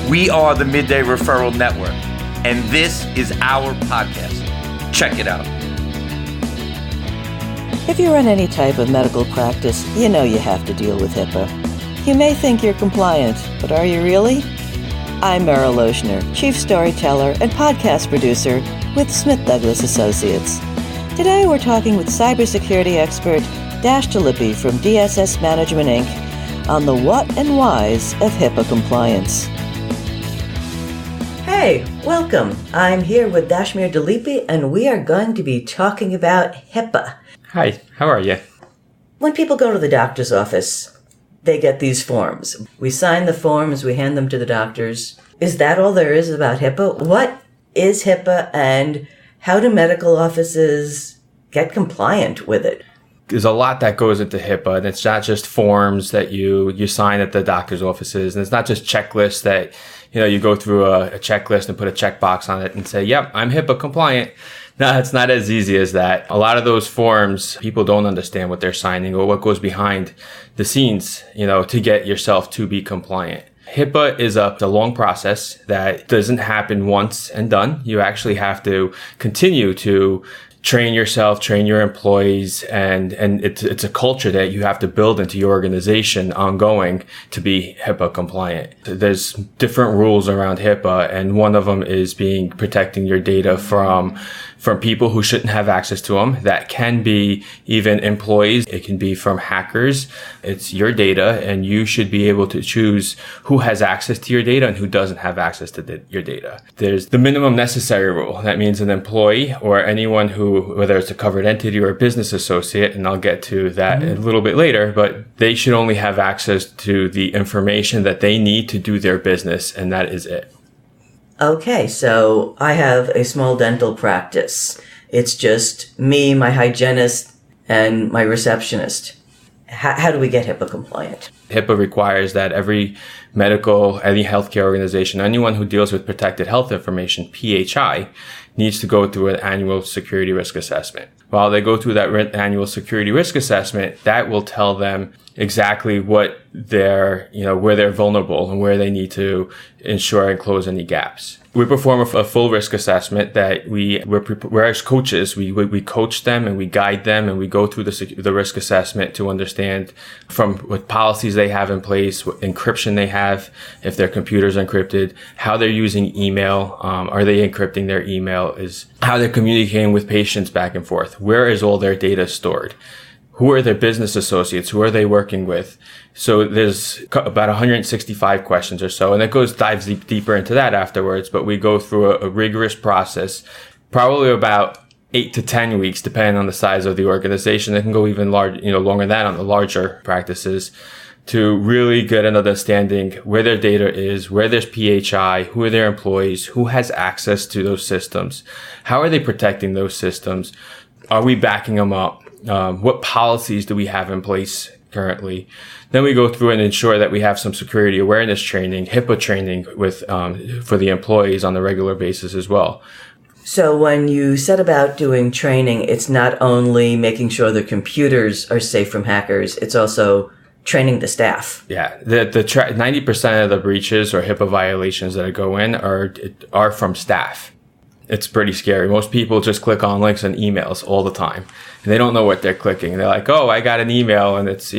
We are the Midday Referral Network, and this is our podcast. Check it out. If you run any type of medical practice, you know you have to deal with HIPAA. You may think you're compliant, but are you really? I'm Meryl Lochner, Chief Storyteller and Podcast Producer with Smith Douglas Associates. Today we're talking with cybersecurity expert Dash Dalipi from DSS Management Inc. on the what and whys of HIPAA compliance. Hey, welcome. I'm here with Dashmir Dalipi, and we are going to be talking about HIPAA. Hi, how are you? When people go to the doctor's office, they get these forms. We sign the forms, we hand them to the doctors. Is that all there is about HIPAA? What is HIPAA, and how do medical offices get compliant with it? There's a lot that goes into HIPAA, and it's not just forms that you sign at the doctor's offices, and it's not just checklists that you go through a checklist and put a checkbox on it and say, yep, I'm HIPAA compliant. No, it's not as easy as that. A lot of those forms, people don't understand what they're signing or what goes behind the scenes, to get yourself to be compliant. HIPAA is a long process that doesn't happen once and done. You actually have to continue to train yourself, train your employees, and it's a culture that you have to build into your organization ongoing to be HIPAA compliant. There's different rules around HIPAA, and one of them is protecting your data from people who shouldn't have access to them. That can be even employees. It can be from hackers. It's your data, and you should be able to choose who has access to your data and who doesn't have access to your data. There's the minimum necessary rule. That means an employee or anyone whether it's a covered entity or a business associate, and I'll get to that a little bit later, but they should only have access to the information that they need to do their business, and that is it. Okay, so I have a small dental practice. It's just me, my hygienist, and my receptionist. How do we get HIPAA compliant? HIPAA requires that any healthcare organization, anyone who deals with protected health information, PHI, needs to go through an annual security risk assessment. While they go through that annual security risk assessment, that will tell them exactly what where they're vulnerable and where they need to ensure and close any gaps. We perform a full risk assessment that we're as coaches, we coach them and we guide them, and we go through the risk assessment to understand from what policies they have in place, what encryption they have, if their computers are encrypted, how they're using email, are they encrypting their email, is how they're communicating with patients back and forth, where is all their data stored, who are their business associates, who are they working with. So there's about 165 questions or so, and it dives deeper into that afterwards, but we go through a rigorous process, probably about 8 to 10 weeks, depending on the size of the organization. It can go even longer than that on the larger practices, to really get an understanding where their data is, where there's PHI, who are their employees, who has access to those systems, how are they protecting those systems, are we backing them up, what policies do we have in place currently. Then we go through and ensure that we have some security awareness training, HIPAA training for the employees on a regular basis as well. So when you set about doing training, it's not only making sure the computers are safe from hackers, it's also training the staff. Yeah, 90% of the breaches or HIPAA violations that go in are from staff. It's pretty scary. Most people just click on links and emails all the time, and they don't know what they're clicking. They're like, "Oh, I got an email, and it's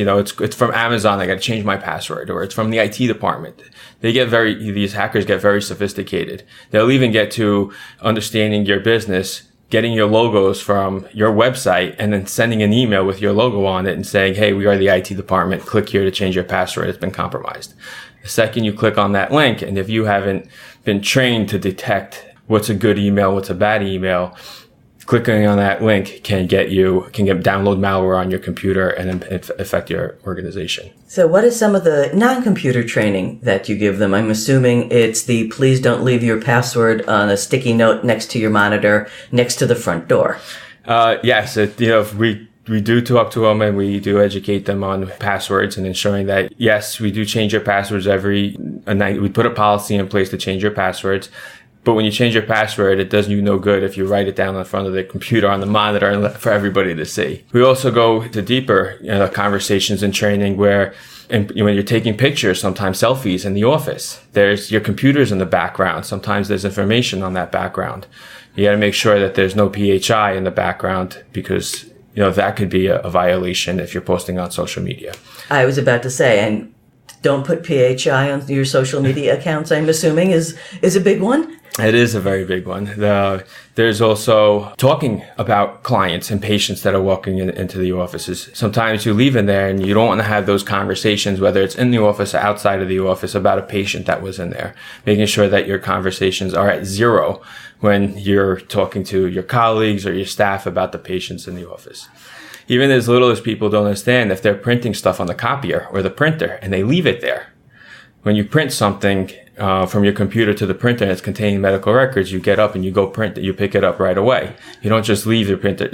from Amazon. I got to change my password," or it's from the IT department. These hackers get very sophisticated. They'll even get to understanding your business, getting your logos from your website, and then sending an email with your logo on it and saying, "Hey, we are the IT department. Click here to change your password. It's been compromised." The second you click on that link, and if you haven't been trained to detect what's a good email, what's a bad email, clicking on that link can download malware on your computer and affect your organization. So what is some of the non-computer training that you give them? I'm assuming it's the please don't leave your password on a sticky note next to your monitor, next to the front door. Yes, we do talk to them, and we do educate them on passwords and ensuring that, yes, we do change your passwords every night. We put a policy in place to change your passwords. But when you change your password, it does you no good if you write it down in front of the computer on the monitor for everybody to see. We also go to deeper conversations and training where when you're taking pictures, sometimes selfies in the office, there's your computers in the background. Sometimes there's information on that background. You got to make sure that there's no PHI in the background because, that could be a violation if you're posting on social media. I was about to say, and don't put PHI on your social media accounts, I'm assuming, is a big one? It is a very big one. There's also talking about clients and patients that are walking into the offices. Sometimes you leave in there and you don't want to have those conversations, whether it's in the office or outside of the office, about a patient that was in there. Making sure that your conversations are at zero when you're talking to your colleagues or your staff about the patients in the office. Even as little as people don't understand, if they're printing stuff on the copier or the printer and they leave it there, when you print something from your computer to the printer and it's containing medical records, you get up and you go print it. You pick it up right away. You don't just leave your printer,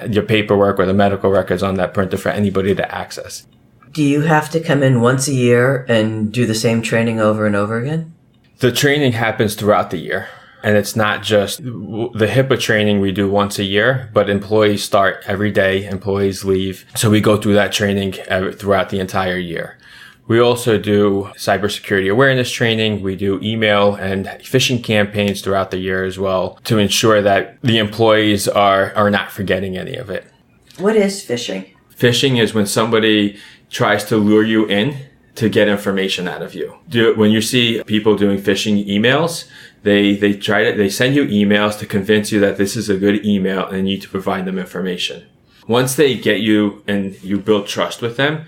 your paperwork or the medical records on that printer for anybody to access. Do you have to come in once a year and do the same training over and over again? The training happens throughout the year. And it's not just the HIPAA training we do once a year, but employees start every day, employees leave. So we go through that training throughout the entire year. We also do cybersecurity awareness training. We do email and phishing campaigns throughout the year as well to ensure that the employees are not forgetting any of it. What is phishing? Phishing is when somebody tries to lure you in to get information out of you. When you see people doing phishing emails, they send you emails to convince you that this is a good email and you need to provide them information. Once they get you and you build trust with them,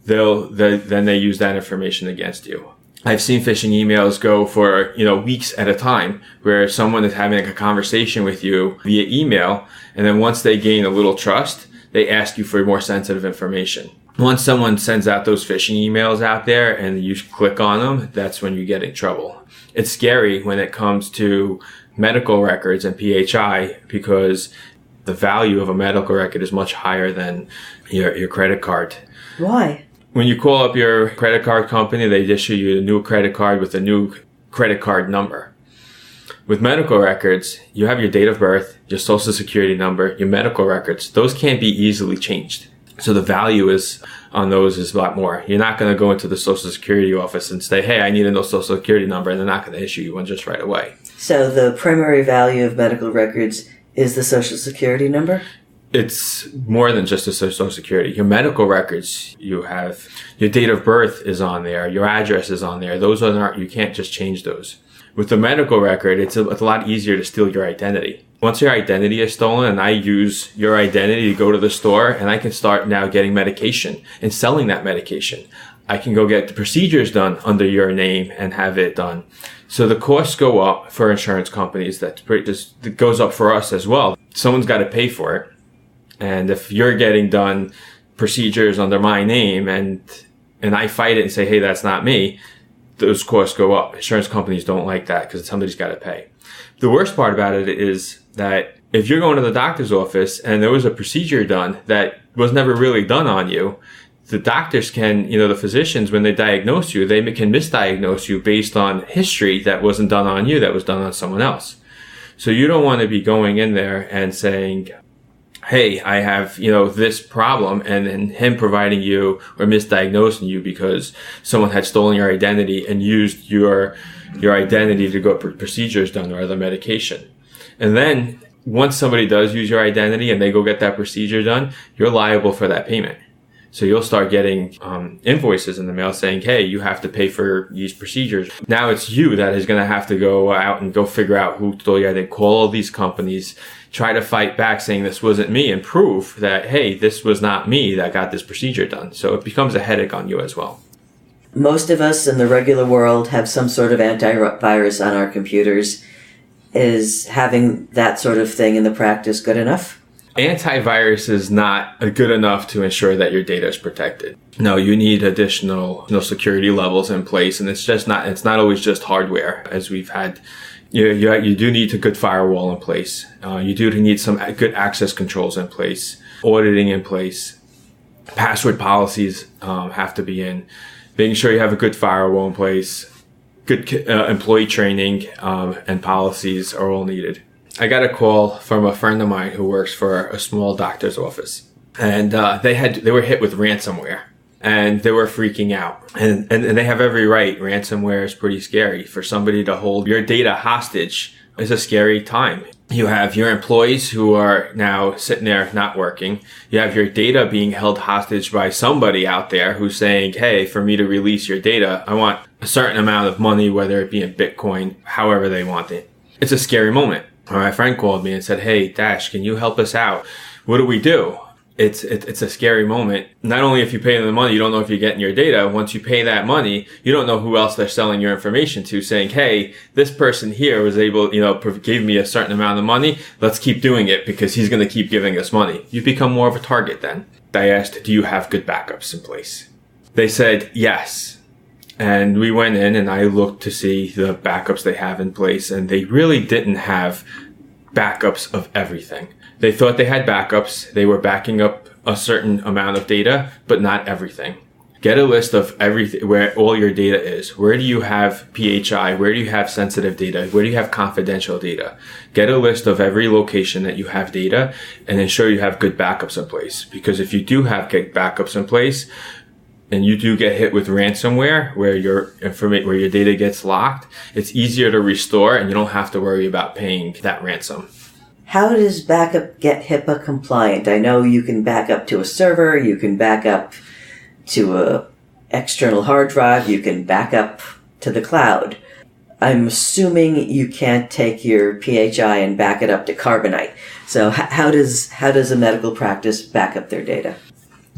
then they use that information against you. I've seen phishing emails go for, weeks at a time where someone is having a conversation with you via email. And then once they gain a little trust, they ask you for more sensitive information. Once someone sends out those phishing emails out there and you click on them, that's when you get in trouble. It's scary when it comes to medical records and PHI because the value of a medical record is much higher than your credit card. Why? When you call up your credit card company, they issue you a new credit card with a new credit card number. With medical records, you have your date of birth, your social security number, your medical records. Those can't be easily changed. So the value on those is a lot more. You're not going to go into the social security office and say, hey, I need a new social security number, and they're not going to issue you one just right away. So the primary value of medical records is the social security number? It's more than just a social security. Your medical records, you have your date of birth is on there, your address is on there. You can't just change those. With the medical record, it's a lot easier to steal your identity. Once your identity is stolen and I use your identity to go to the store and I can start now getting medication and selling that medication. I can go get the procedures done under your name and have it done. So the costs go up for insurance companies. It goes up for us as well. Someone's got to pay for it. And if you're getting done procedures under my name and I fight it and say, hey, that's not me, those costs go up. Insurance companies don't like that because somebody's got to pay. The worst part about it is that if you're going to the doctor's office and there was a procedure done that was never really done on you, the doctors can, the physicians, when they diagnose you, they can misdiagnose you based on history that wasn't done on you, that was done on someone else. So you don't want to be going in there and saying, hey, I have, this problem, and then him providing you or misdiagnosing you because someone had stolen your identity and used your identity to go procedures done or other medication. And then once somebody does use your identity and they go get that procedure done, you're liable for that payment. So you'll start getting invoices in the mail saying, hey, you have to pay for these procedures. Now it's you that is going to have to go out and go figure out who stole your identity, call all these companies, try to fight back saying this wasn't me and prove that, hey, this was not me that got this procedure done. So it becomes a headache on you as well. Most of us in the regular world have some sort of antivirus on our computers. Is having that sort of thing in the practice good enough? Antivirus is not good enough to ensure that your data is protected. No, you need additional security levels in place, and it's not always just hardware, as we've had. You do need a good firewall in place. You do need some good access controls in place, auditing in place, password policies have to be in, making sure you have a good firewall in place, good employee training and policies are all needed. I got a call from a friend of mine who works for a small doctor's office, and they were hit with ransomware, and they were freaking out. And they have every right. Ransomware is pretty scary. For somebody to hold your data hostage is a scary time. You have your employees who are now sitting there not working. You have your data being held hostage by somebody out there who's saying, hey, for me to release your data, I want a certain amount of money, whether it be in Bitcoin, however they want it. It's a scary moment. My friend called me and said, hey, Dash, can you help us out? What do we do? It's a scary moment. Not only if you pay them the money, you don't know if you're getting your data. Once you pay that money, you don't know who else they're selling your information to, saying, hey, this person here was able, gave me a certain amount of money. Let's keep doing it because he's going to keep giving us money. You become more of a target then. I asked, do you have good backups in place? They said, yes. And we went in and I looked to see the backups they have in place, and they really didn't have backups of everything. They thought they had backups. They were backing up a certain amount of data, but not everything. Get a list of everything, where all your data is. Where do you have PHI? Where do you have sensitive data? Where do you have confidential data? Get a list of every location that you have data and ensure you have good backups in place. Because if you do have good backups in place and you do get hit with ransomware where your data gets locked, it's easier to restore and you don't have to worry about paying that ransom. How does backup get HIPAA compliant? I know you can back up to a server, you can back up to a external hard drive, you can back up to the cloud. I'm assuming you can't take your PHI and back it up to Carbonite. So how does a medical practice back up their data?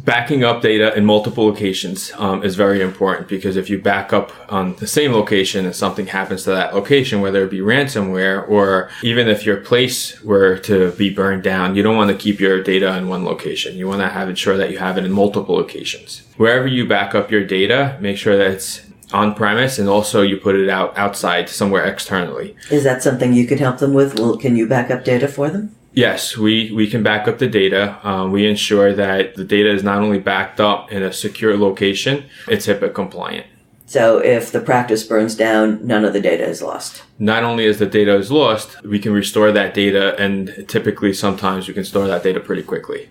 Backing up data in multiple locations is very important, because if you back up on the same location and something happens to that location, whether it be ransomware or even if your place were to be burned down, you don't want to keep your data in one location. You want to ensure that you have it in multiple locations. Wherever you back up your data, make sure that it's on premise, and also you put it outside somewhere externally. Is that something you can help them with? Can you back up data for them? Yes, we can back up the data. We ensure that the data is not only backed up in a secure location, it's HIPAA compliant. So if the practice burns down, none of the data is lost. Not only is the data is lost, we can restore that data, and typically sometimes we can store that data pretty quickly.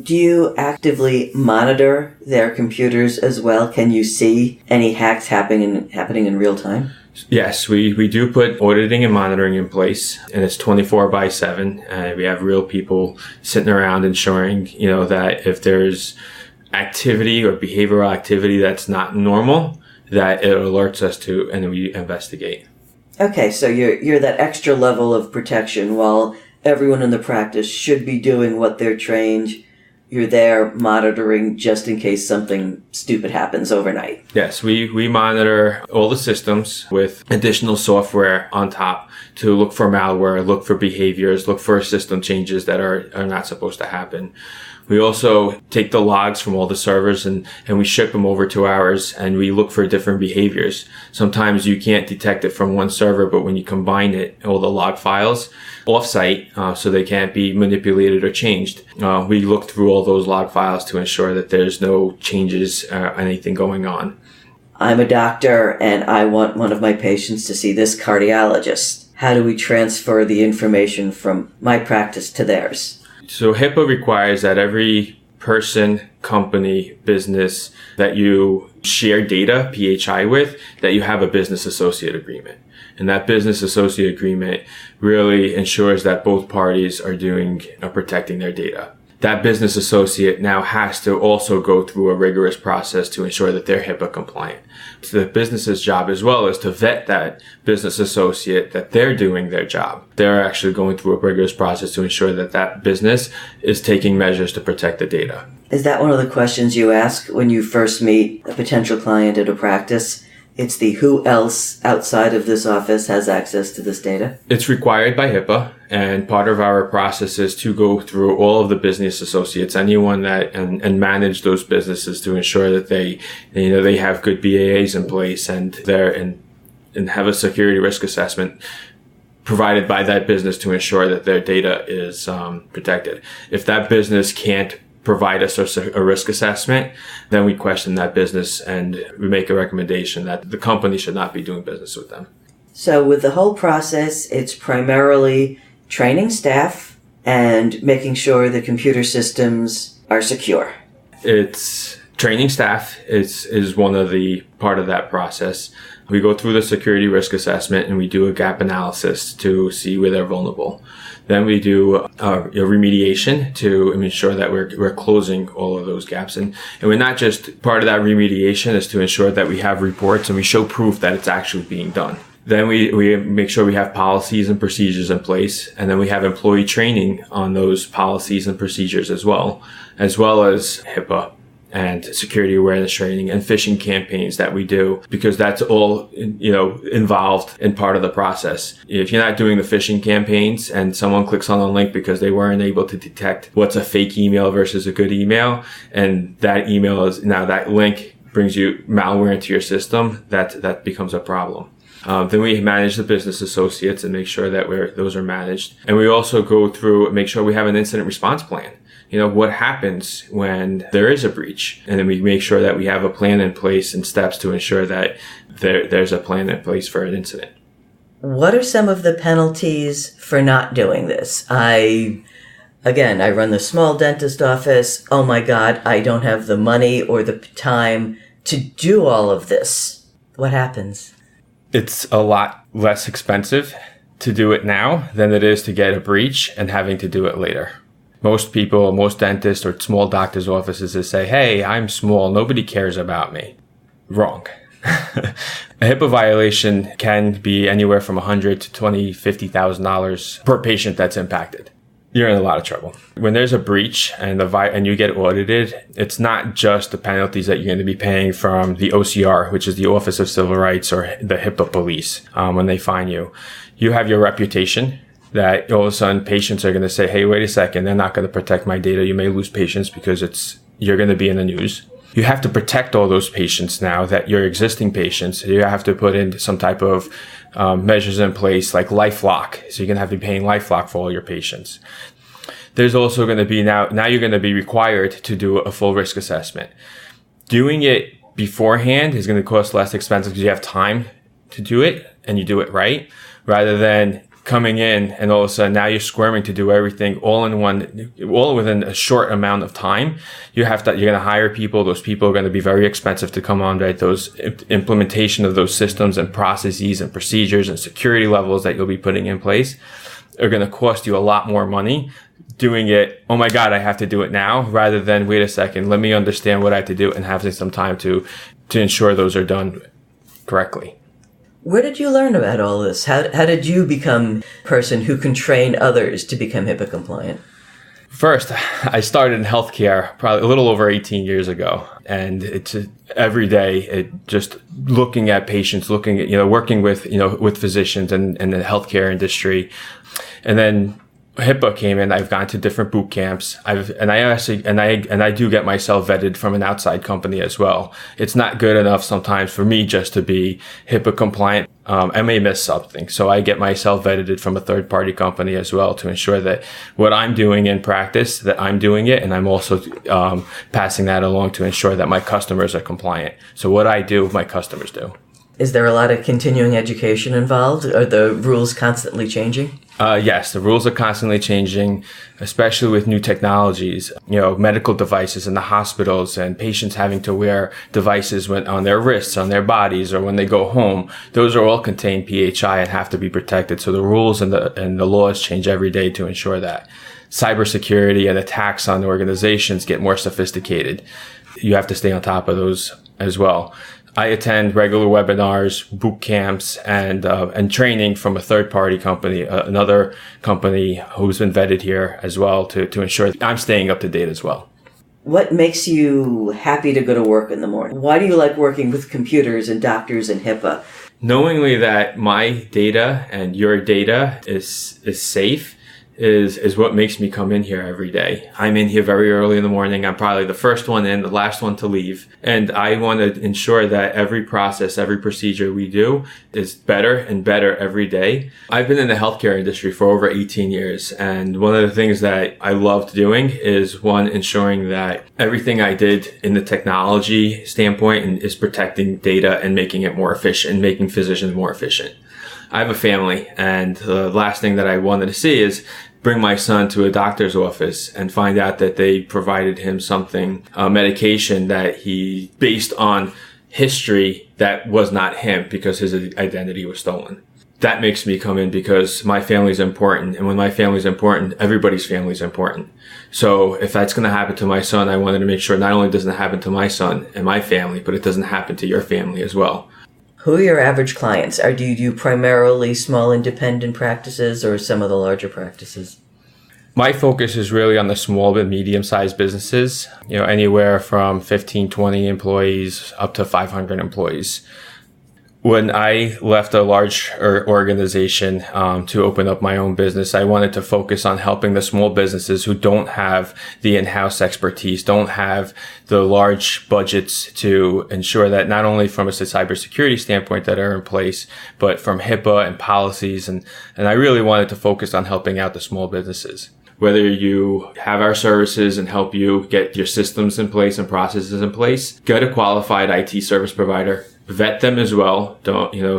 Do you actively monitor their computers as well? Can you see any hacks happening in real time? Yes, we do put auditing and monitoring in place, and it's 24/7. We have real people sitting around ensuring, that if there's activity or behavioral activity that's not normal, that it alerts us to, and then we investigate. Okay, so you're that extra level of protection while everyone in the practice should be doing what they're trained. You're there monitoring just in case something stupid happens overnight. Yes, we monitor all the systems with additional software on top to look for malware, look for behaviors, look for system changes that are not supposed to happen. We also take the logs from all the servers and we ship them over to ours, and we look for different behaviors. Sometimes you can't detect it from one server, but when you combine it, all the log files off-site, so they can't be manipulated or changed, we look through all those log files to ensure that there's no changes, anything going on. I'm a doctor and I want one of my patients to see this cardiologist. How do we transfer the information from my practice to theirs? So HIPAA requires that every person, company, business that you share data, PHI with, that you have a business associate agreement. And that business associate agreement really ensures that both parties are protecting their data. That business associate now has to also go through a rigorous process to ensure that they're HIPAA compliant. So the business's job as well is to vet that business associate that they're doing their job. They're actually going through a rigorous process to ensure that that business is taking measures to protect the data. Is that one of the questions you ask when you first meet a potential client at a practice? It's the who else outside of this office has access to this data? It's required by HIPAA, and part of our process is to go through all of the business associates, anyone that, and manage those businesses to ensure that they have good BAAs in place and have a security risk assessment provided by that business to ensure that their data is protected. If that business can't provide us a risk assessment, then we question that business and we make a recommendation that the company should not be doing business with them. So with the whole process, it's primarily training staff and making sure the computer systems are secure. It's training staff is one of the part of that process. We go through the security risk assessment and we do a gap analysis to see where they're vulnerable. Then we do a remediation to ensure that we're closing all of those gaps. And we're not just, part of that remediation is to ensure that we have reports and we show proof that it's actually being done. Then we make sure we have policies and procedures in place. And then we have employee training on those policies and procedures as well as HIPAA and security awareness training and phishing campaigns that we do, because that's all, involved in part of the process. If you're not doing the phishing campaigns and someone clicks on a link because they weren't able to detect what's a fake email versus a good email, and that email is now that link brings you malware into your system, that becomes a problem. Then we manage the business associates and make sure that those are managed. And we also go through and make sure we have an incident response plan. What happens when there is a breach? And then we make sure that we have a plan in place and steps to ensure that there's a plan in place for an incident. What are some of the penalties for not doing this? I run the small dentist office. Oh my God, I don't have the money or the time to do all of this. What happens? It's a lot less expensive to do it now than it is to get a breach and having to do it later. Most people, most dentists or small doctors' offices that say, hey, I'm small, nobody cares about me. Wrong. A HIPAA violation can be anywhere from $100,000 to $20,000, $50,000 per patient that's impacted. You're in a lot of trouble. When there's a breach and you get audited, it's not just the penalties that you're going to be paying from the OCR, which is the Office of Civil Rights, or the HIPAA police, when they fine you. You have your reputation, that all of a sudden patients are going to say, hey, wait a second, they're not going to protect my data. You may lose patients because you're going to be in the news. You have to protect all those patients now, that your existing patients. You have to put in some type of measures in place like LifeLock. So you're going to have to be paying LifeLock for all your patients. There's also going to be now you're going to be required to do a full risk assessment. Doing it beforehand is going to cost less expensive because you have time to do it and you do it right, rather than coming in and all of a sudden now you're squirming to do everything all within a short amount of time. You're going to hire people. Those people are going to be very expensive to come on, right? Those implementation of those systems and processes and procedures and security levels that you'll be putting in place are going to cost you a lot more money. Doing it, oh my God, I have to do it now, rather than wait a second, let me understand what I have to do and having some time to ensure those are done correctly. Where did you learn about all this? How did you become a person who can train others to become HIPAA compliant? First, I started in healthcare probably a little over 18 years ago. And it's every day, just looking at patients, looking at, working with, with physicians and the healthcare industry. And then HIPAA came in. I've gone to different boot camps. I do get myself vetted from an outside company as well. It's not good enough sometimes for me just to be HIPAA compliant. I may miss something. So I get myself vetted from a third party company as well to ensure that what I'm doing in practice, that I'm doing it. And I'm also, passing that along to ensure that my customers are compliant. So what I do, my customers do. Is there a lot of continuing education involved? Are the rules constantly changing? Yes, the rules are constantly changing, especially with new technologies, medical devices in the hospitals and patients having to wear devices on their wrists, on their bodies, or when they go home. Those are all contain PHI and have to be protected. So the rules and the laws change every day to ensure that. Cybersecurity and attacks on organizations get more sophisticated. You have to stay on top of those as well. I attend regular webinars, boot camps, and training from a third-party company, another company who's been vetted here as well to ensure that I'm staying up to date as well. What makes you happy to go to work in the morning? Why do you like working with computers and doctors and HIPAA? Knowing that my data and your data is safe is what makes me come in here every day. I'm in here very early in the morning. I'm probably the first one in, the last one to leave. And I want to ensure that every process, every procedure we do is better and better every day. I've been in the healthcare industry for over 18 years. And one of the things that I loved doing is, one, ensuring that everything I did in the technology standpoint is protecting data and making it more efficient, making physicians more efficient. I have a family, and the last thing that I wanted to see is bring my son to a doctor's office and find out that they provided him something, a medication that he, based on history, that was not him because his identity was stolen. That makes me come in because my family is important. And when my family is important, everybody's family is important. So if that's going to happen to my son, I wanted to make sure not only doesn't it happen to my son and my family, but it doesn't happen to your family as well. Who are your average clients? Do you do primarily small independent practices or some of the larger practices? My focus is really on the small and medium-sized businesses, anywhere from 15, 20 employees up to 500 employees. When I left a large organization to open up my own business, I wanted to focus on helping the small businesses who don't have the in-house expertise, don't have the large budgets to ensure that not only from a cybersecurity standpoint that are in place, but from HIPAA and policies. And I really wanted to focus on helping out the small businesses. Whether you have our services and help you get your systems in place and processes in place, get a qualified IT service provider. Vet them as well.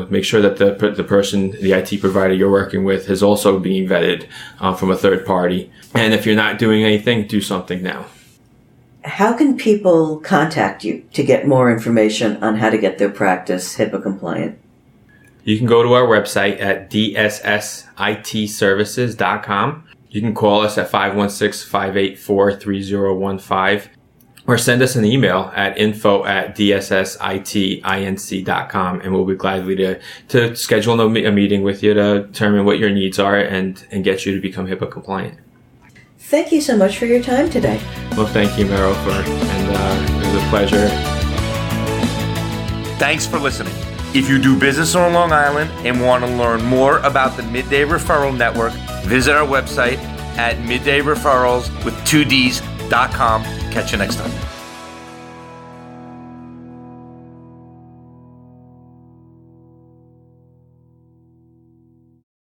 Make sure that the person, the IT provider you're working with is also being vetted from a third party. And if you're not doing anything, do something now. How can people contact you to get more information on how to get their practice HIPAA compliant? You can go to our website at dssitservices.com. You can call us at 516-584-3015. Or send us an email at info@dssiteinc.com, and we'll be gladly to schedule a meeting with you to determine what your needs are and get you to become HIPAA compliant. Thank you so much for your time today. Well, thank you, Meryl, it was a pleasure. Thanks for listening. If you do business on Long Island and want to learn more about the Midday Referral Network, visit our website at middayreferrals.com. Catch you next time.